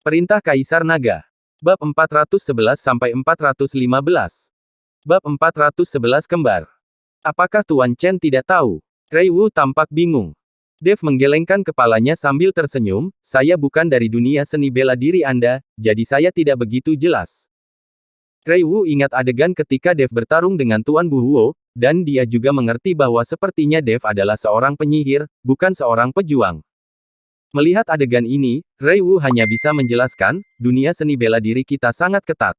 Perintah Kaisar Naga. Bab 411-415. Bab 411 Kembar. Apakah Tuan Chen tidak tahu? Rei Wu tampak bingung. Dev menggelengkan kepalanya sambil tersenyum, saya bukan dari dunia seni bela diri Anda, jadi saya tidak begitu jelas. Rei Wu ingat adegan ketika Dev bertarung dengan Tuan Bu Huo, dan dia juga mengerti bahwa sepertinya Dev adalah seorang penyihir, bukan seorang pejuang. Melihat adegan ini, Rei Wu hanya bisa menjelaskan, dunia seni bela diri kita sangat ketat.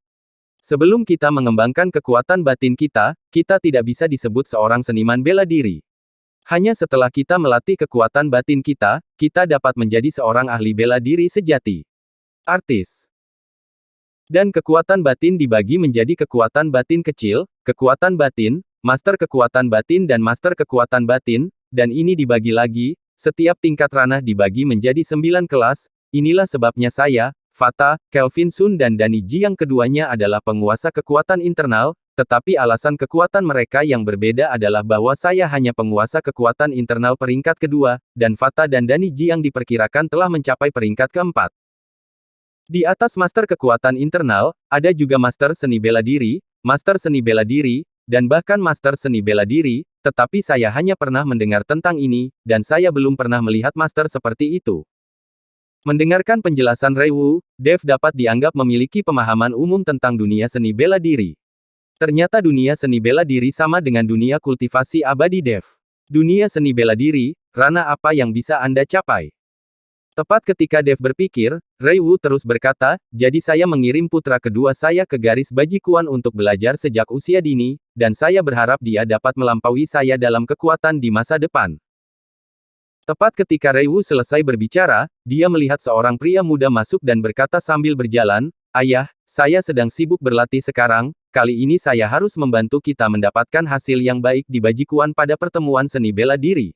Sebelum kita mengembangkan kekuatan batin kita, kita tidak bisa disebut seorang seniman bela diri. Hanya setelah kita melatih kekuatan batin kita, kita dapat menjadi seorang ahli bela diri sejati. Artis. Dan kekuatan batin dibagi menjadi kekuatan batin kecil, kekuatan batin, master kekuatan batin dan master kekuatan batin, dan ini dibagi lagi, setiap tingkat ranah dibagi menjadi 9 kelas, inilah sebabnya saya, Fata, Kelvin Sun dan Danny Ji yang keduanya adalah penguasa kekuatan internal, tetapi alasan kekuatan mereka yang berbeda adalah bahwa saya hanya penguasa kekuatan internal peringkat kedua, dan Fata dan Danny Ji yang diperkirakan telah mencapai peringkat keempat. Di atas master kekuatan internal, ada juga master seni bela diri, dan bahkan master seni bela diri, tetapi saya hanya pernah mendengar tentang ini, dan saya belum pernah melihat master seperti itu. Mendengarkan penjelasan Rei Wu, Dev dapat dianggap memiliki pemahaman umum tentang dunia seni bela diri. Ternyata dunia seni bela diri sama dengan dunia kultivasi abadi Dev. Dunia seni bela diri, ranah apa yang bisa Anda capai? Tepat ketika Dev berpikir, Rei Wu terus berkata, jadi saya mengirim putra kedua saya ke garis bajikuan untuk belajar sejak usia dini, dan saya berharap dia dapat melampaui saya dalam kekuatan di masa depan. Tepat ketika Rei Wu selesai berbicara, dia melihat seorang pria muda masuk dan berkata sambil berjalan, Ayah, saya sedang sibuk berlatih sekarang, kali ini saya harus membantu kita mendapatkan hasil yang baik di bajikuan pada pertemuan seni bela diri.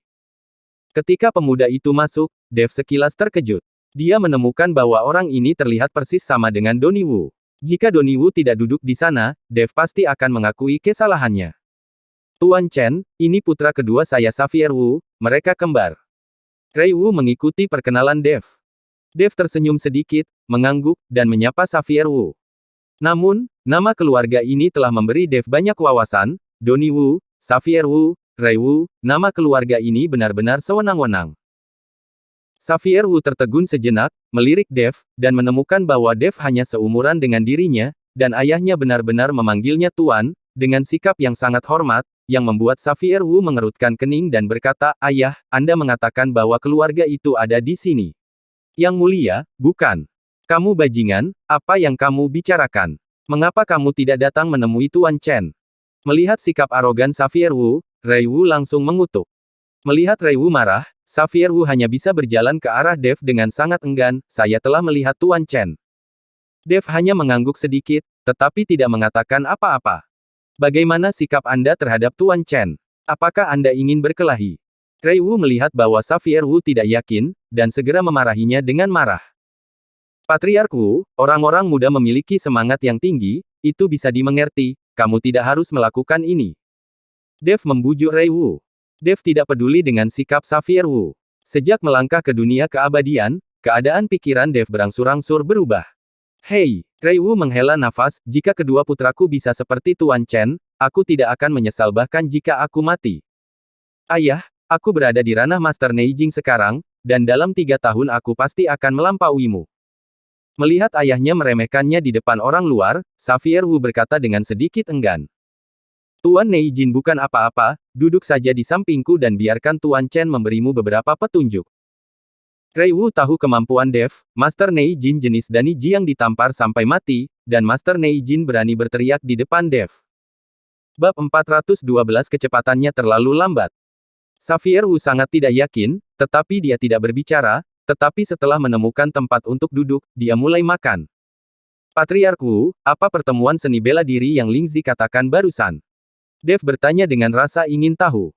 Ketika pemuda itu masuk, Dev sekilas terkejut. Dia menemukan bahwa orang ini terlihat persis sama dengan Donnie Wu. Jika Donnie Wu tidak duduk di sana, Dev pasti akan mengakui kesalahannya. Tuan Chen, ini putra kedua saya Xavier Wu, mereka kembar. Rei Wu mengikuti perkenalan Dev. Dev tersenyum sedikit, mengangguk, dan menyapa Xavier Wu. Namun, nama keluarga ini telah memberi Dev banyak wawasan, Donnie Wu, Xavier Wu, Rei Wu, nama keluarga ini benar-benar sewenang-wenang. Xavier Wu tertegun sejenak, melirik Dev, dan menemukan bahwa Dev hanya seumuran dengan dirinya, dan ayahnya benar-benar memanggilnya Tuan, dengan sikap yang sangat hormat, yang membuat Xavier Wu mengerutkan kening dan berkata, Ayah, Anda mengatakan bahwa keluarga itu ada di sini. Yang mulia, bukan. Kamu bajingan, apa yang kamu bicarakan? Mengapa kamu tidak datang menemui Tuan Chen? Melihat sikap arogan Xavier Wu, Rei Wu langsung mengutuk. Melihat Rei Wu marah, Xavier Wu hanya bisa berjalan ke arah Dev dengan sangat enggan, saya telah melihat Tuan Chen. Dev hanya mengangguk sedikit, tetapi tidak mengatakan apa-apa. Bagaimana sikap Anda terhadap Tuan Chen? Apakah Anda ingin berkelahi? Rei Wu melihat bahwa Xavier Wu tidak yakin, dan segera memarahinya dengan marah. Patriark Wu, orang-orang muda memiliki semangat yang tinggi, itu bisa dimengerti, kamu tidak harus melakukan ini. Dev membujuk Rei Wu. Dev tidak peduli dengan sikap Xavier Wu. Sejak melangkah ke dunia keabadian, keadaan pikiran Dev berangsur-angsur berubah. Hei, Rei Wu menghela nafas, jika kedua putraku bisa seperti Tuan Chen, aku tidak akan menyesal bahkan jika aku mati. Ayah, aku berada di ranah Master Neijing sekarang, dan dalam 3 tahun aku pasti akan melampauimu. Melihat ayahnya meremehkannya di depan orang luar, Xavier Wu berkata dengan sedikit enggan. Tuan Neijin bukan apa-apa, duduk saja di sampingku dan biarkan Tuan Chen memberimu beberapa petunjuk. Rei Wu tahu kemampuan Dev, Master Neijin jenis Danny Ji yang ditampar sampai mati, dan Master Neijin berani berteriak di depan Dev. Bab 412 kecepatannya terlalu lambat. Xavier Wu sangat tidak yakin, tetapi dia tidak berbicara, tetapi setelah menemukan tempat untuk duduk, dia mulai makan. Patriark Wu, apa pertemuan seni bela diri yang Lingzi katakan barusan? Dev bertanya dengan rasa ingin tahu.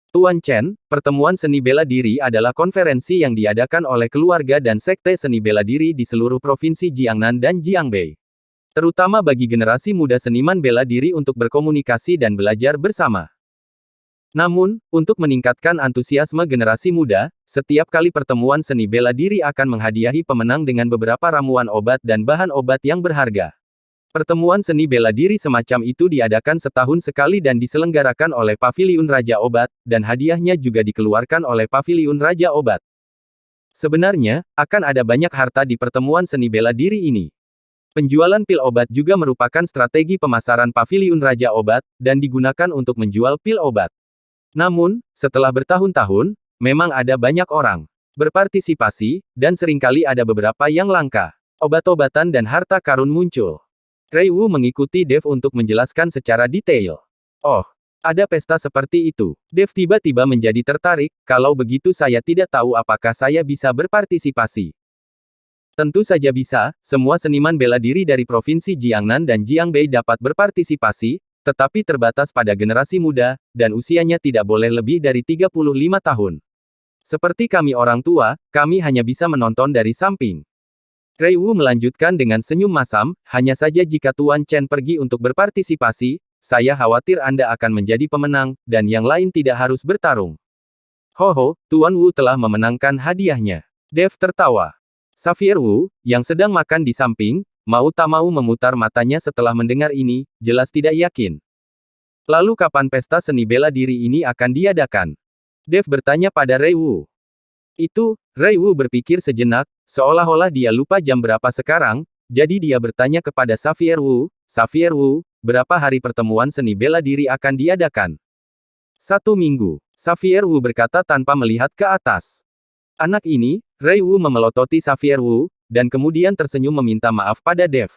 Tuan Chen, pertemuan seni bela diri adalah konferensi yang diadakan oleh keluarga dan sekte seni bela diri di seluruh provinsi Jiangnan dan Jiangbei. Terutama bagi generasi muda seniman bela diri untuk berkomunikasi dan belajar bersama. Namun, untuk meningkatkan antusiasme generasi muda, setiap kali pertemuan seni bela diri akan menghadiahi pemenang dengan beberapa ramuan obat dan bahan obat yang berharga. Pertemuan seni bela diri semacam itu diadakan setahun sekali dan diselenggarakan oleh Paviliun Raja Obat, dan hadiahnya juga dikeluarkan oleh Paviliun Raja Obat. Sebenarnya, akan ada banyak harta di pertemuan seni bela diri ini. Penjualan pil obat juga merupakan strategi pemasaran Paviliun Raja Obat, dan digunakan untuk menjual pil obat. Namun, setelah bertahun-tahun, memang ada banyak orang berpartisipasi, dan seringkali ada beberapa yang langka. Obat-obatan dan harta karun muncul. Rei Wu mengikuti Dev untuk menjelaskan secara detail. Oh, ada pesta seperti itu. Dev tiba-tiba menjadi tertarik, kalau begitu saya tidak tahu apakah saya bisa berpartisipasi. Tentu saja bisa, semua seniman bela diri dari Provinsi Jiangnan dan Jiangbei dapat berpartisipasi, tetapi terbatas pada generasi muda, dan usianya tidak boleh lebih dari 35 tahun. Seperti kami orang tua, kami hanya bisa menonton dari samping. Rei Wu melanjutkan dengan senyum masam, hanya saja jika Tuan Chen pergi untuk berpartisipasi, saya khawatir Anda akan menjadi pemenang, dan yang lain tidak harus bertarung. Hoho, Tuan Wu telah memenangkan hadiahnya. Dev tertawa. Xavier Wu, yang sedang makan di samping, mau tak mau memutar matanya setelah mendengar ini, jelas tidak yakin. Lalu kapan pesta seni bela diri ini akan diadakan? Dev bertanya pada Rei Wu. Itu, Rei Wu berpikir sejenak, seolah-olah dia lupa jam berapa sekarang, jadi dia bertanya kepada Xavier Wu, berapa hari pertemuan seni bela diri akan diadakan? 1 minggu. Xavier Wu berkata tanpa melihat ke atas. Anak ini, Rei Wu memelototi Xavier Wu, dan kemudian tersenyum meminta maaf pada Dev.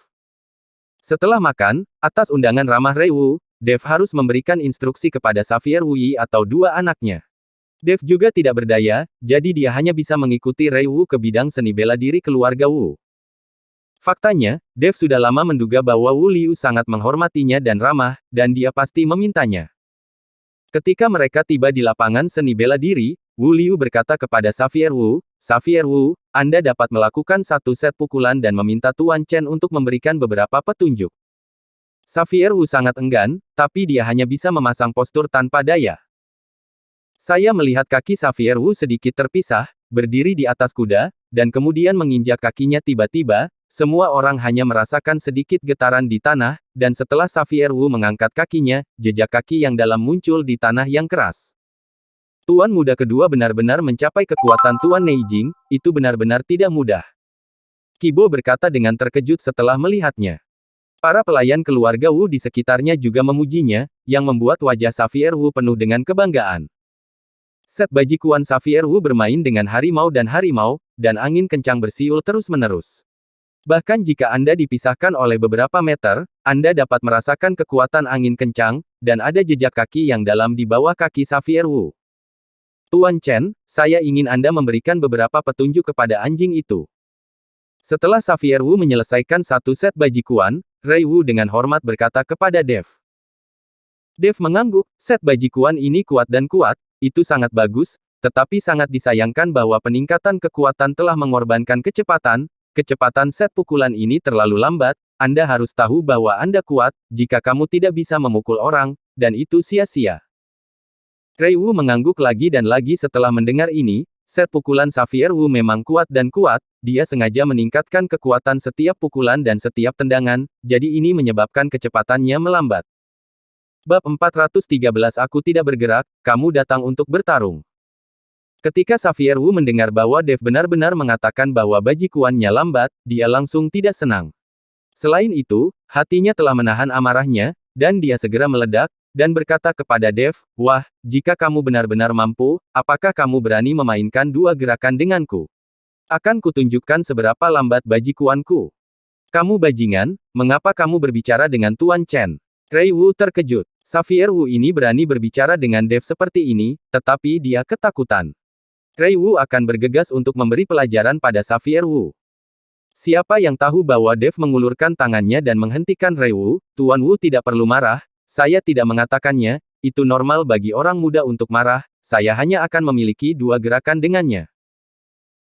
Setelah makan, atas undangan ramah Rei Wu, Dev harus memberikan instruksi kepada Xavier Wu atau 2 anaknya. Dev juga tidak berdaya, jadi dia hanya bisa mengikuti Rei Wu ke bidang seni bela diri keluarga Wu. Faktanya, Dev sudah lama menduga bahwa Wu Liu sangat menghormatinya dan ramah, dan dia pasti memintanya. Ketika mereka tiba di lapangan seni bela diri, Wu Liu berkata kepada Xavier Wu, Anda dapat melakukan 1 set pukulan dan meminta Tuan Chen untuk memberikan beberapa petunjuk. Xavier Wu sangat enggan, tapi dia hanya bisa memasang postur tanpa daya. Saya melihat kaki Xavier Wu sedikit terpisah, berdiri di atas kuda, dan kemudian menginjak kakinya tiba-tiba, semua orang hanya merasakan sedikit getaran di tanah, dan setelah Xavier Wu mengangkat kakinya, jejak kaki yang dalam muncul di tanah yang keras. Tuan muda kedua benar-benar mencapai kekuatan Tuan Neijing, itu benar-benar tidak mudah. Kibo berkata dengan terkejut setelah melihatnya. Para pelayan keluarga Wu di sekitarnya juga memujinya, yang membuat wajah Xavier Wu penuh dengan kebanggaan. Set bajikuan Xavier Wu bermain dengan harimau, dan angin kencang bersiul terus-menerus. Bahkan jika Anda dipisahkan oleh beberapa meter, Anda dapat merasakan kekuatan angin kencang, dan ada jejak kaki yang dalam di bawah kaki Xavier Wu. Tuan Chen, saya ingin Anda memberikan beberapa petunjuk kepada anjing itu. Setelah Xavier Wu menyelesaikan 1 set bajikuan, Rei Wu dengan hormat berkata kepada Dev. Dev mengangguk, set bajikuan ini kuat dan kuat, itu sangat bagus, tetapi sangat disayangkan bahwa peningkatan kekuatan telah mengorbankan kecepatan set pukulan ini terlalu lambat, Anda harus tahu bahwa Anda kuat, jika kamu tidak bisa memukul orang, dan itu sia-sia. Rei Wu mengangguk lagi dan lagi setelah mendengar ini, set pukulan Xavier Wu memang kuat dan kuat, dia sengaja meningkatkan kekuatan setiap pukulan dan setiap tendangan, jadi ini menyebabkan kecepatannya melambat. Bab 413 Aku tidak bergerak, kamu datang untuk bertarung. Ketika Xavier Wu mendengar bahwa Dev benar-benar mengatakan bahwa bajikuannya lambat, dia langsung tidak senang. Selain itu, hatinya telah menahan amarahnya, dan dia segera meledak, dan berkata kepada Dev, wah, jika kamu benar-benar mampu, apakah kamu berani memainkan 2 gerakan denganku? Akan kutunjukkan seberapa lambat bajikuanku. Kamu bajingan, mengapa kamu berbicara dengan Tuan Chen? Rei Wu terkejut. Xavier Wu ini berani berbicara dengan Dev seperti ini, tetapi dia ketakutan. Rei Wu akan bergegas untuk memberi pelajaran pada Xavier Wu. Siapa yang tahu bahwa Dev mengulurkan tangannya dan menghentikan Rei Wu, Tuan Wu tidak perlu marah, saya tidak mengatakannya, itu normal bagi orang muda untuk marah, saya hanya akan memiliki 2 gerakan dengannya.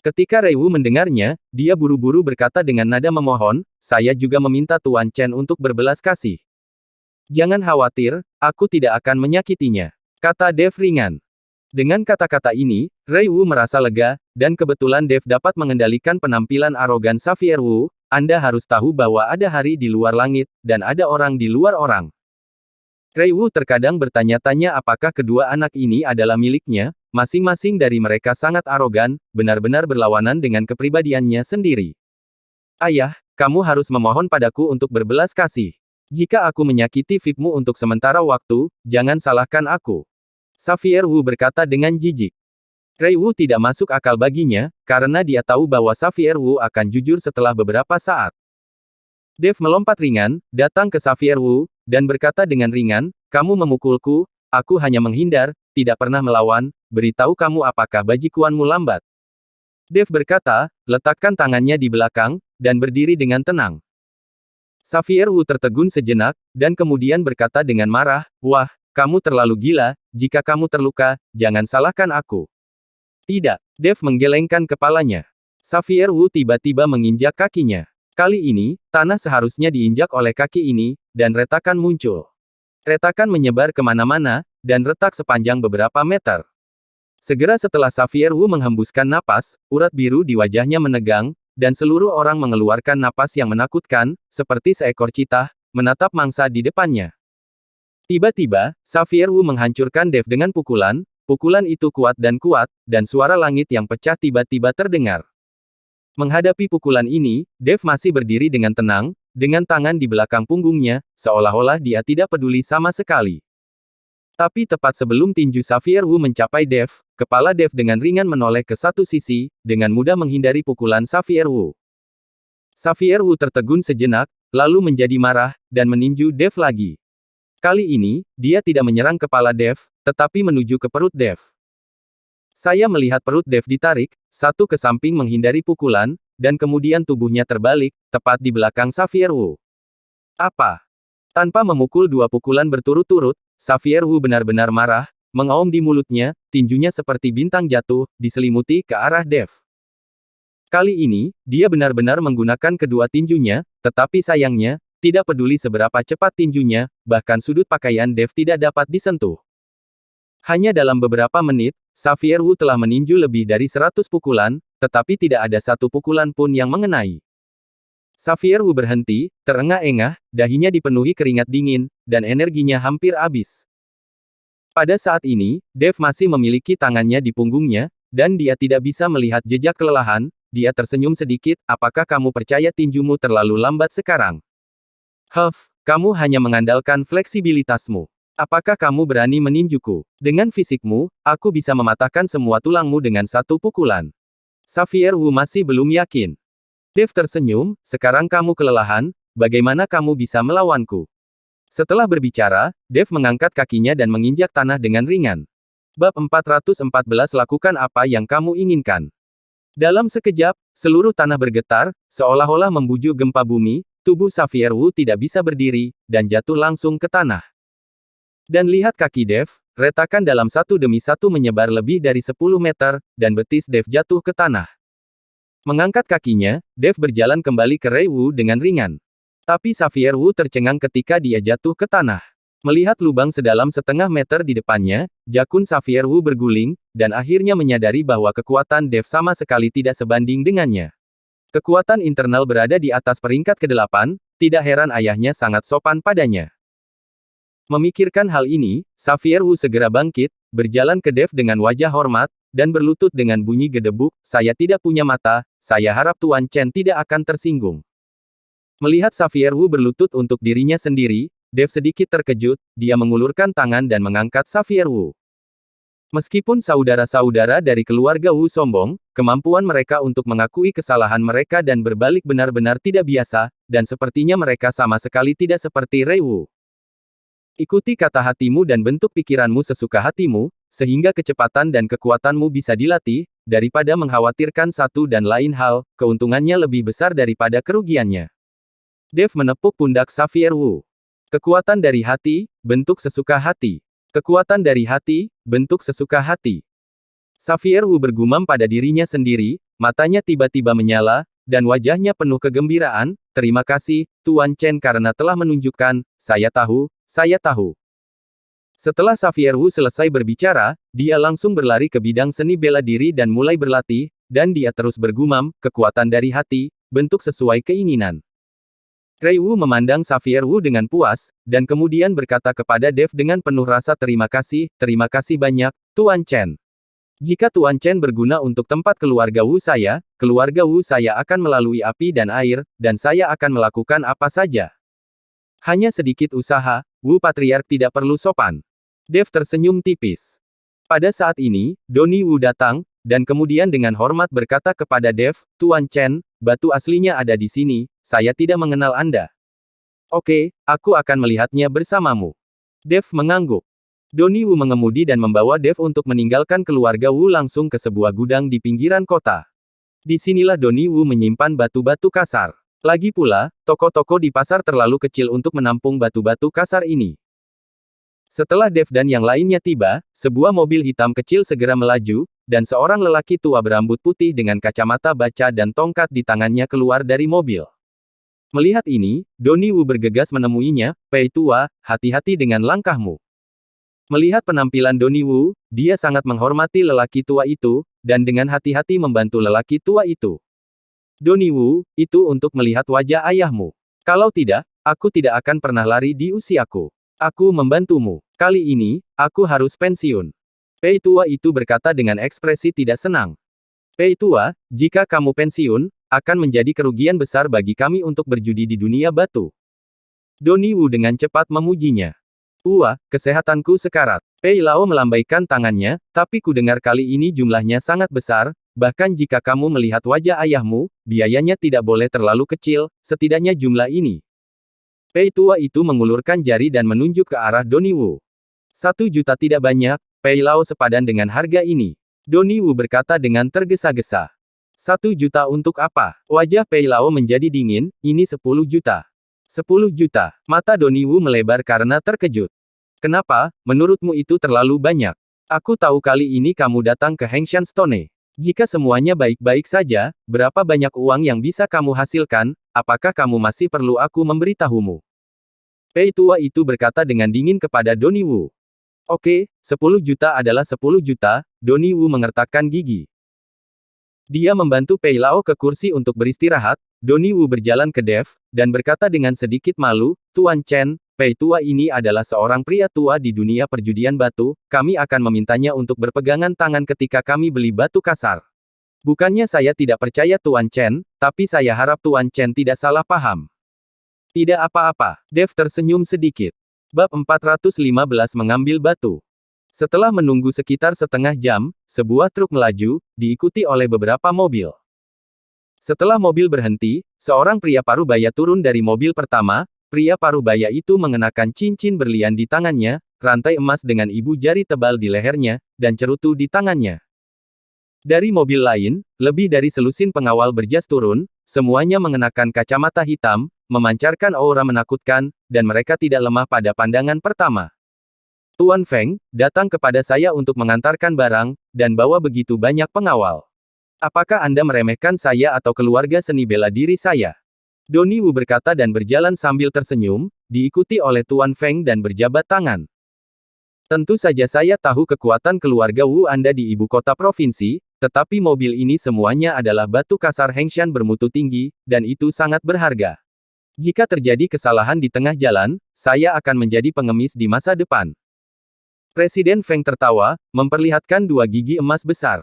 Ketika Rei Wu mendengarnya, dia buru-buru berkata dengan nada memohon, saya juga meminta Tuan Chen untuk berbelas kasih. Jangan khawatir, aku tidak akan menyakitinya. kata Dev ringan. Dengan kata-kata ini, Rui Wu merasa lega, dan kebetulan Dev dapat mengendalikan penampilan arogan Xavier Wu. Anda harus tahu bahwa ada hari di luar langit, dan ada orang di luar orang. Rui Wu terkadang bertanya-tanya apakah kedua anak ini adalah miliknya. Masing-masing dari mereka sangat arogan, benar-benar berlawanan dengan kepribadiannya sendiri. Ayah, kamu harus memohon padaku untuk berbelas kasih. Jika aku menyakiti VIP-mu untuk sementara waktu, jangan salahkan aku. Xavier Wu berkata dengan jijik. Rui Wu tidak masuk akal baginya, karena dia tahu bahwa Xavier Wu akan jujur setelah beberapa saat. Dev melompat ringan, datang ke Xavier Wu, dan berkata dengan ringan, kamu memukulku, aku hanya menghindar, tidak pernah melawan, beritahu kamu apakah bajikuanmu lambat. Dev berkata, letakkan tangannya di belakang, dan berdiri dengan tenang. Xavier Wu tertegun sejenak, dan kemudian berkata dengan marah, wah, kamu terlalu gila, jika kamu terluka, jangan salahkan aku. Tidak, Dev menggelengkan kepalanya. Xavier Wu tiba-tiba menginjak kakinya. Kali ini, tanah seharusnya diinjak oleh kaki ini, dan retakan muncul. Retakan menyebar kemana-mana, dan retak sepanjang beberapa meter. Segera setelah Xavier Wu menghembuskan napas, urat biru di wajahnya menegang, dan seluruh orang mengeluarkan napas yang menakutkan, seperti seekor citah, menatap mangsa di depannya. Tiba-tiba, Xavier Wu menghancurkan Dev dengan pukulan itu kuat, dan suara langit yang pecah tiba-tiba terdengar. Menghadapi pukulan ini, Dev masih berdiri dengan tenang, dengan tangan di belakang punggungnya, seolah-olah dia tidak peduli sama sekali. Tapi tepat sebelum tinju Xavier Wu mencapai Dev, kepala Dev dengan ringan menoleh ke satu sisi, dengan mudah menghindari pukulan Xavier Wu. Xavier Wu tertegun sejenak, lalu menjadi marah, dan meninju Dev lagi. Kali ini, dia tidak menyerang kepala Dev, tetapi menuju ke perut Dev. Saya melihat perut Dev ditarik, satu ke samping menghindari pukulan, dan kemudian tubuhnya terbalik, tepat di belakang Xavier Wu. Apa? Tanpa memukul dua pukulan berturut-turut, Xavier Wu benar-benar marah, mengaum di mulutnya, tinjunya seperti bintang jatuh, diselimuti ke arah Dev. Kali ini, dia benar-benar menggunakan kedua tinjunya, tetapi sayangnya, tidak peduli seberapa cepat tinjunya, bahkan sudut pakaian Dev tidak dapat disentuh. Hanya dalam beberapa menit, Xavier Wu telah meninju lebih dari 100 pukulan, tetapi tidak ada satu pukulan pun yang mengenai. Xavier Wu berhenti, terengah-engah, dahinya dipenuhi keringat dingin, dan energinya hampir habis. Pada saat ini, Dev masih memiliki tangannya di punggungnya, dan dia tidak bisa melihat jejak kelelahan. Dia tersenyum sedikit, apakah kamu percaya tinjumu terlalu lambat sekarang? Kamu hanya mengandalkan fleksibilitasmu. Apakah kamu berani meninjuku? Dengan fisikmu, aku bisa mematahkan semua tulangmu dengan satu pukulan. Xavier Wu masih belum yakin. Dev tersenyum, sekarang kamu kelelahan, bagaimana kamu bisa melawanku? Setelah berbicara, Dev mengangkat kakinya dan menginjak tanah dengan ringan. Bab 414 Lakukan apa yang kamu inginkan. Dalam sekejap, seluruh tanah bergetar, seolah-olah membujuk gempa bumi, tubuh Xavier Wu tidak bisa berdiri, dan jatuh langsung ke tanah. Dan lihat kaki Dev, retakan dalam satu demi satu menyebar lebih dari 10 meter, dan betis Dev jatuh ke tanah. Mengangkat kakinya, Dev berjalan kembali ke Rui Wu dengan ringan. Tapi Xavier Wu tercengang ketika dia jatuh ke tanah. Melihat lubang sedalam setengah meter di depannya, jakun Xavier Wu berguling, dan akhirnya menyadari bahwa kekuatan Dev sama sekali tidak sebanding dengannya. Kekuatan internal berada di atas peringkat ke-8, tidak heran ayahnya sangat sopan padanya. Memikirkan hal ini, Xavier Wu segera bangkit, berjalan ke Dev dengan wajah hormat, dan berlutut dengan bunyi gedebuk, saya tidak punya mata, saya harap Tuan Chen tidak akan tersinggung. Melihat Xavier Wu berlutut untuk dirinya sendiri, Dev sedikit terkejut, dia mengulurkan tangan dan mengangkat Xavier Wu. Meskipun saudara-saudara dari keluarga Wu sombong, kemampuan mereka untuk mengakui kesalahan mereka dan berbalik benar-benar tidak biasa, dan sepertinya mereka sama sekali tidak seperti Rui Wu. Ikuti kata hatimu dan bentuk pikiranmu sesuka hatimu, sehingga kecepatan dan kekuatanmu bisa dilatih, daripada mengkhawatirkan satu dan lain hal, keuntungannya lebih besar daripada kerugiannya. Dev menepuk pundak Xavier Wu. Kekuatan dari hati, bentuk sesuka hati. Kekuatan dari hati, bentuk sesuka hati. Xavier Wu bergumam pada dirinya sendiri, matanya tiba-tiba menyala, dan wajahnya penuh kegembiraan, terima kasih, Tuan Chen karena telah menunjukkan, saya tahu. Setelah Xavier Wu selesai berbicara, dia langsung berlari ke bidang seni bela diri dan mulai berlatih, dan dia terus bergumam, kekuatan dari hati, bentuk sesuai keinginan. Rui Wu memandang Xavier Wu dengan puas, dan kemudian berkata kepada Dev dengan penuh rasa terima kasih banyak, Tuan Chen. Jika Tuan Chen berguna untuk tempat keluarga Wu saya akan melalui api dan air, dan saya akan melakukan apa saja. Hanya sedikit usaha, Wu Patriark tidak perlu sopan. Dev tersenyum tipis. Pada saat ini, Donnie Wu datang, dan kemudian dengan hormat berkata kepada Dev, Tuan Chen, batu aslinya ada di sini, saya tidak mengenal Anda. Oke, aku akan melihatnya bersamamu. Dev mengangguk. Donnie Wu mengemudi dan membawa Dev untuk meninggalkan keluarga Wu langsung ke sebuah gudang di pinggiran kota. Disinilah Donnie Wu menyimpan batu-batu kasar. Lagi pula, toko-toko di pasar terlalu kecil untuk menampung batu-batu kasar ini. Setelah Dev dan yang lainnya tiba, sebuah mobil hitam kecil segera melaju, dan seorang lelaki tua berambut putih dengan kacamata baca dan tongkat di tangannya keluar dari mobil. Melihat ini, Donnie Wu bergegas menemuinya, Pei tua, hati-hati dengan langkahmu. Melihat penampilan Donnie Wu, dia sangat menghormati lelaki tua itu, dan dengan hati-hati membantu lelaki tua itu. Donnie Wu, itu untuk melihat wajah ayahmu. Kalau tidak, aku tidak akan pernah lari di usiaku. Aku membantumu. Kali ini, aku harus pensiun. Pei tua itu berkata dengan ekspresi tidak senang. Pei tua, jika kamu pensiun, akan menjadi kerugian besar bagi kami untuk berjudi di dunia batu. Donnie Wu dengan cepat memujinya. Kesehatanku sekarat. Pei Lao melambaikan tangannya, tapi ku dengar kali ini jumlahnya sangat besar, bahkan jika kamu melihat wajah ayahmu, biayanya tidak boleh terlalu kecil, setidaknya jumlah ini. Pei tua itu mengulurkan jari dan menunjuk ke arah Donnie Wu. 1 juta tidak banyak, Pei Lao sepadan dengan harga ini. Donnie Wu berkata dengan tergesa-gesa. 1 juta untuk apa? Wajah Pei Lao menjadi dingin, ini 10 juta. 10 juta. Mata Donnie Wu melebar karena terkejut. Kenapa, menurutmu itu terlalu banyak? Aku tahu kali ini kamu datang ke Hengshan Stone. Jika semuanya baik-baik saja, berapa banyak uang yang bisa kamu hasilkan, apakah kamu masih perlu aku memberitahumu? Pei tua itu berkata dengan dingin kepada Donnie Wu. Oke, 10 juta adalah 10 juta, Donnie Wu mengertakkan gigi. Dia membantu Pei Lao ke kursi untuk beristirahat. Donnie Wu berjalan ke Dev, dan berkata dengan sedikit malu, Tuan Chen, Pei tua ini adalah seorang pria tua di dunia perjudian batu, kami akan memintanya untuk berpegangan tangan ketika kami beli batu kasar. Bukannya saya tidak percaya Tuan Chen, tapi saya harap Tuan Chen tidak salah paham. Tidak apa-apa, Dev tersenyum sedikit. Bab 415 mengambil batu. Setelah menunggu sekitar setengah jam, sebuah truk melaju, diikuti oleh beberapa mobil. Setelah mobil berhenti, seorang pria parubaya turun dari mobil pertama. Pria parubaya itu mengenakan cincin berlian di tangannya, rantai emas dengan ibu jari tebal di lehernya, dan cerutu di tangannya. Dari mobil lain, lebih dari selusin pengawal berjas turun, semuanya mengenakan kacamata hitam, memancarkan aura menakutkan, dan mereka tidak lemah pada pandangan pertama. Tuan Feng, datang kepada saya untuk mengantarkan barang, dan bawa begitu banyak pengawal. Apakah Anda meremehkan saya atau keluarga seni bela diri saya? Donnie Wu berkata dan berjalan sambil tersenyum, diikuti oleh Tuan Feng dan berjabat tangan. Tentu saja saya tahu kekuatan keluarga Wu Anda di ibu kota provinsi, tetapi mobil ini semuanya adalah batu kasar Hengshan bermutu tinggi, dan itu sangat berharga. Jika terjadi kesalahan di tengah jalan, saya akan menjadi pengemis di masa depan. Presiden Feng tertawa, memperlihatkan 2 gigi emas besar.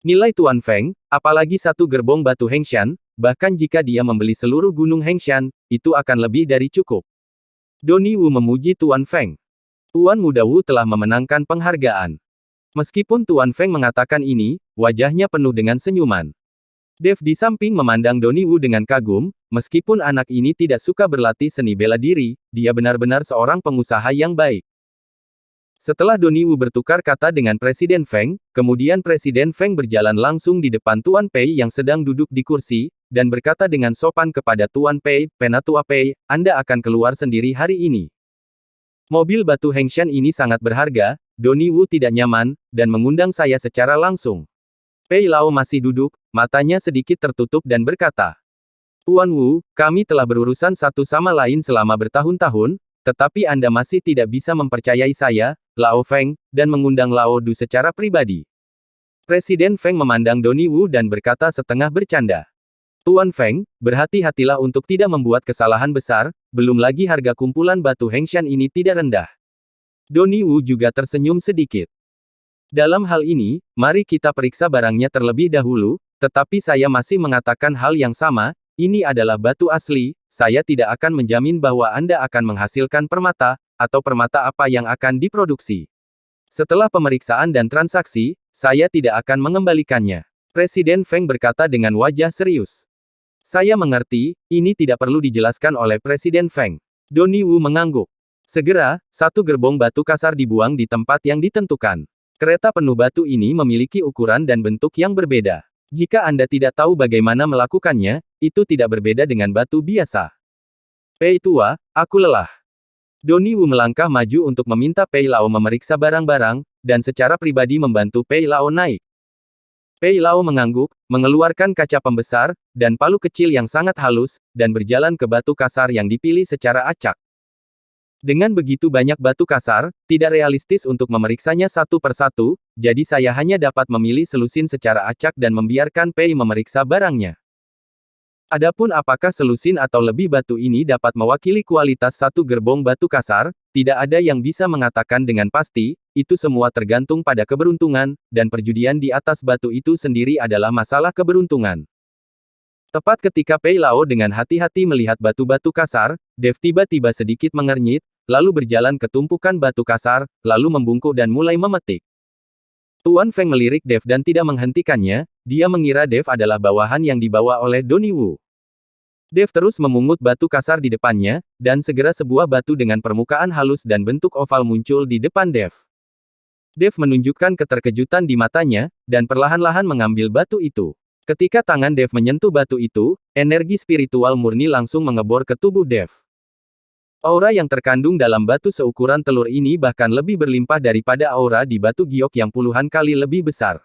Nilai Tuan Feng, apalagi 1 gerbong batu Hengshan, bahkan jika dia membeli seluruh gunung Hengshan, itu akan lebih dari cukup. Donnie Wu memuji Tuan Feng. Tuan Muda Wu telah memenangkan penghargaan. Meskipun Tuan Feng mengatakan ini, wajahnya penuh dengan senyuman. Dev di samping memandang Donnie Wu dengan kagum, meskipun anak ini tidak suka berlatih seni bela diri, dia benar-benar seorang pengusaha yang baik. Setelah Donnie Wu bertukar kata dengan Presiden Feng, kemudian Presiden Feng berjalan langsung di depan Tuan Pei yang sedang duduk di kursi, dan berkata dengan sopan kepada Tuan Pei, Penatua Pei, Anda akan keluar sendiri hari ini. Mobil batu Hengshan ini sangat berharga, Donnie Wu tidak nyaman, dan mengundang saya secara langsung. Pei Lao masih duduk, matanya sedikit tertutup dan berkata, Tuan Wu, kami telah berurusan satu sama lain selama bertahun-tahun, Tetapi Anda masih tidak bisa mempercayai saya, Lao Feng, dan mengundang Lao Du secara pribadi. Presiden Feng memandang Donnie Wu dan berkata setengah bercanda. Tuan Feng, berhati-hatilah untuk tidak membuat kesalahan besar, belum lagi harga kumpulan batu Hengshan ini tidak rendah. Donnie Wu juga tersenyum sedikit. Dalam hal ini, mari kita periksa barangnya terlebih dahulu, tetapi saya masih mengatakan hal yang sama, ini adalah batu asli, saya tidak akan menjamin bahwa Anda akan menghasilkan permata, atau permata apa yang akan diproduksi. Setelah pemeriksaan dan transaksi, saya tidak akan mengembalikannya. Presiden Feng berkata dengan wajah serius. Saya mengerti, ini tidak perlu dijelaskan oleh Presiden Feng. Donnie Wu mengangguk. Segera, satu gerbong batu kasar dibuang di tempat yang ditentukan. Kereta penuh batu ini memiliki ukuran dan bentuk yang berbeda. Jika Anda tidak tahu bagaimana melakukannya, itu tidak berbeda dengan batu biasa. Pei tua, aku lelah. Donnie Wu melangkah maju untuk meminta Pei Lao memeriksa barang-barang, dan secara pribadi membantu Pei Lao naik. Pei Lao mengangguk, mengeluarkan kaca pembesar, dan palu kecil yang sangat halus, dan berjalan ke batu kasar yang dipilih secara acak. Dengan begitu banyak batu kasar, tidak realistis untuk memeriksanya satu persatu, jadi saya hanya dapat memilih selusin secara acak dan membiarkan Pei memeriksa barangnya. Adapun apakah selusin atau lebih batu ini dapat mewakili kualitas satu gerbong batu kasar, tidak ada yang bisa mengatakan dengan pasti, itu semua tergantung pada keberuntungan, dan perjudian di atas batu itu sendiri adalah masalah keberuntungan. Tepat ketika Pei Lao dengan hati-hati melihat batu-batu kasar, Dev tiba-tiba sedikit mengernyit, lalu berjalan ke tumpukan batu kasar, lalu membungkuk dan mulai memetik. Tuan Feng melirik Dev dan tidak menghentikannya, dia mengira Dev adalah bawahan yang dibawa oleh Donnie Wu. Dev terus memungut batu kasar di depannya, dan segera sebuah batu dengan permukaan halus dan bentuk oval muncul di depan Dev. Dev menunjukkan keterkejutan di matanya, dan perlahan-lahan mengambil batu itu. Ketika tangan Dev menyentuh batu itu, energi spiritual murni langsung mengebor ke tubuh Dev. Aura yang terkandung dalam batu seukuran telur ini bahkan lebih berlimpah daripada aura di batu giok yang puluhan kali lebih besar.